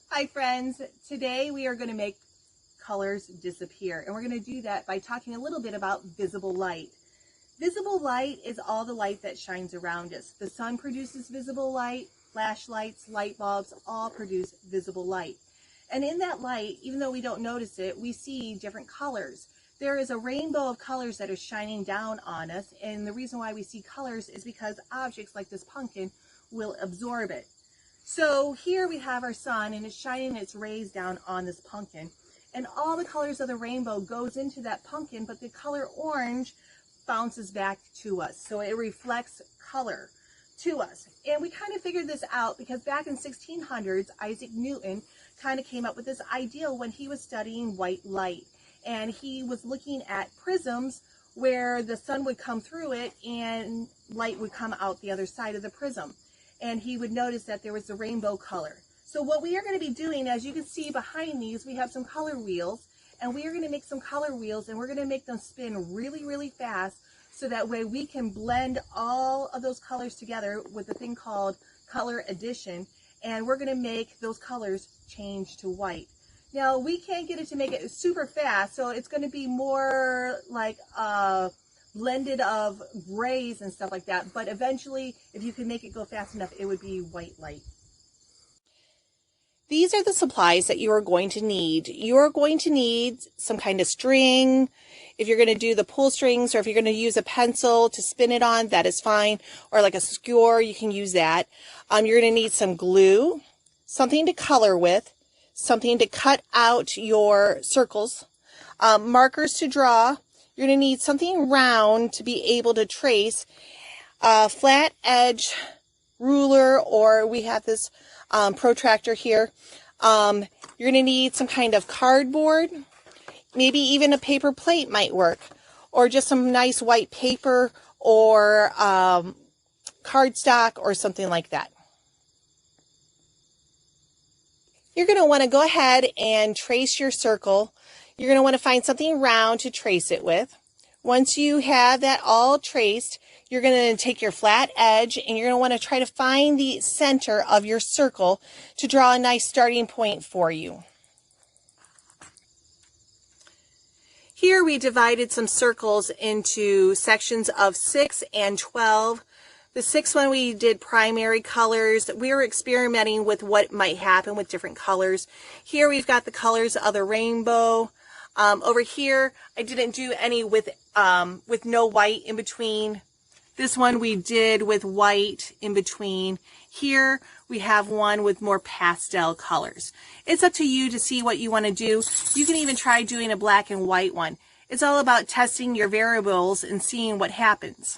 Hi friends, today we are going to make colors disappear, and we're going to do that by talking a little bit about visible light. Visible light is all the light that shines around us. The sun produces visible light, flashlights, light bulbs all produce visible light. And in that light, even though we don't notice it, we see different colors. There is a rainbow of colors that are shining down on us, and the reason why we see colors is because objects like this pumpkin will absorb it. So here we have our sun, and it's shining its rays down on this pumpkin, and all the colors of the rainbow goes into that pumpkin, but the color orange bounces back to us, so it reflects color to us. And we kind of figured this out because back in 1600s, Isaac Newton kind of came up with this idea when he was studying white light, and he was looking at prisms where the sun would come through it and light would come out the other side of the prism. And he would notice that there was a rainbow color. So what we are going to be doing, as you can see behind these, we have some color wheels, and we are going to make some color wheels, and we're going to make them spin really, really fast, so that way we can blend all of those colors together with a thing called color addition, and we're going to make those colors change to white. Now, we can't get it to make it super fast, so it's going to be more like blended of grays and stuff like that, but eventually, if you can make it go fast enough, it would be white light. These are the supplies that you are going to need. You are going to need some kind of string. If you're going to do the pull strings, or if you're going to use a pencil to spin it on, that is fine. Or like a skewer, you can use that. You're going to need some glue, something to color with, something to cut out your circles, markers to draw. You're going to need something round to be able to trace, a flat edge ruler, or we have this protractor here. You're going to need some kind of cardboard, maybe even a paper plate might work, or just some nice white paper, or cardstock, or something like that. You're going to want to go ahead and trace your circle. You're going to want to find something round to trace it with. Once you have that all traced, you're going to take your flat edge, and you're going to want to try to find the center of your circle to draw a nice starting point for you. Here we divided some circles into sections of 6 and 12. The 6th one we did primary colors. We were experimenting with what might happen with different colors. Here we've got the colors of the rainbow. Over here, I didn't do any with no white in between. This one we did with white in between. Here we have one with more pastel colors. It's up to you to see what you want to do. You can even try doing a black and white one. It's all about testing your variables and seeing what happens.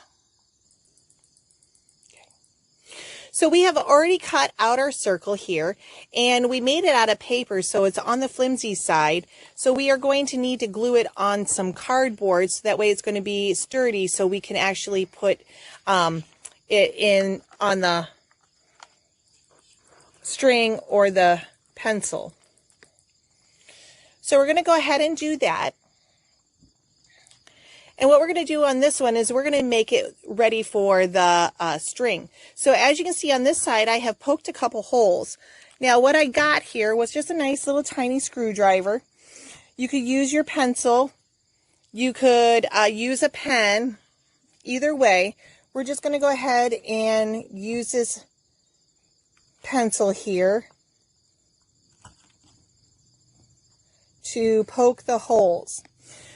So we have already cut out our circle here, and we made it out of paper, so it's on the flimsy side. So we are going to need to glue it on some cardboard, so that way it's going to be sturdy, so we can actually put it in on the string or the pencil. So we're going to go ahead and do that. And what we're going to do on this one is we're going to make it ready for the string. So as you can see on this side, I have poked a couple holes. Now what I got here was just a nice little tiny screwdriver. You could use your pencil. You could use a pen. Either way, we're just going to go ahead and use this pencil here to poke the holes.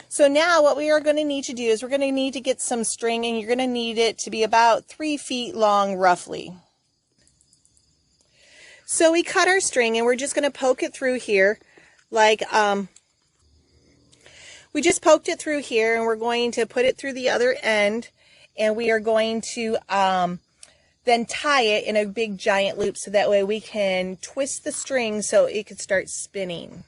So now what we are going to need to do is we're going to need to get some string, and you're going to need it to be about 3 feet long roughly. So we cut our string, and we're just going to poke it through here like we just poked it through here, and we're going to put it through the other end, and we are going to then tie it in a big giant loop, so that way we can twist the string so it can start spinning.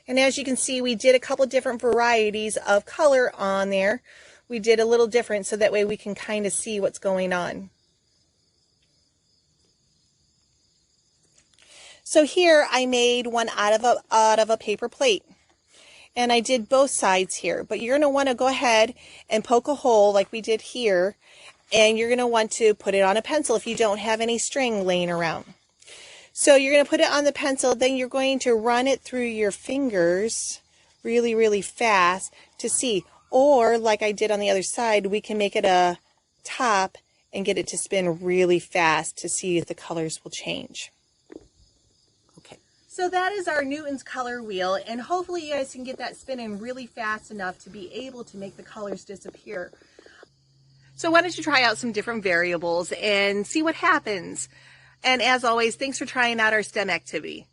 And as you can see, we did a couple different varieties of color on there. We did a little different, so that way we can kind of see what's going on. So here I made one out of a paper plate. And I did both sides here. But you're going to want to go ahead and poke a hole like we did here and you're going to want to put it on a pencil if you don't have any string laying around. So you're going to put it on the pencil, then you're going to run it through your fingers really, really fast to see. Or, like I did on the other side, we can make it a top and get it to spin really fast to see if the colors will change. Okay. So that is our Newton's color wheel, and hopefully you guys can get that spinning really fast enough to be able to make the colors disappear. So why don't you try out some different variables and see what happens. And as always, thanks for trying out our STEM activity.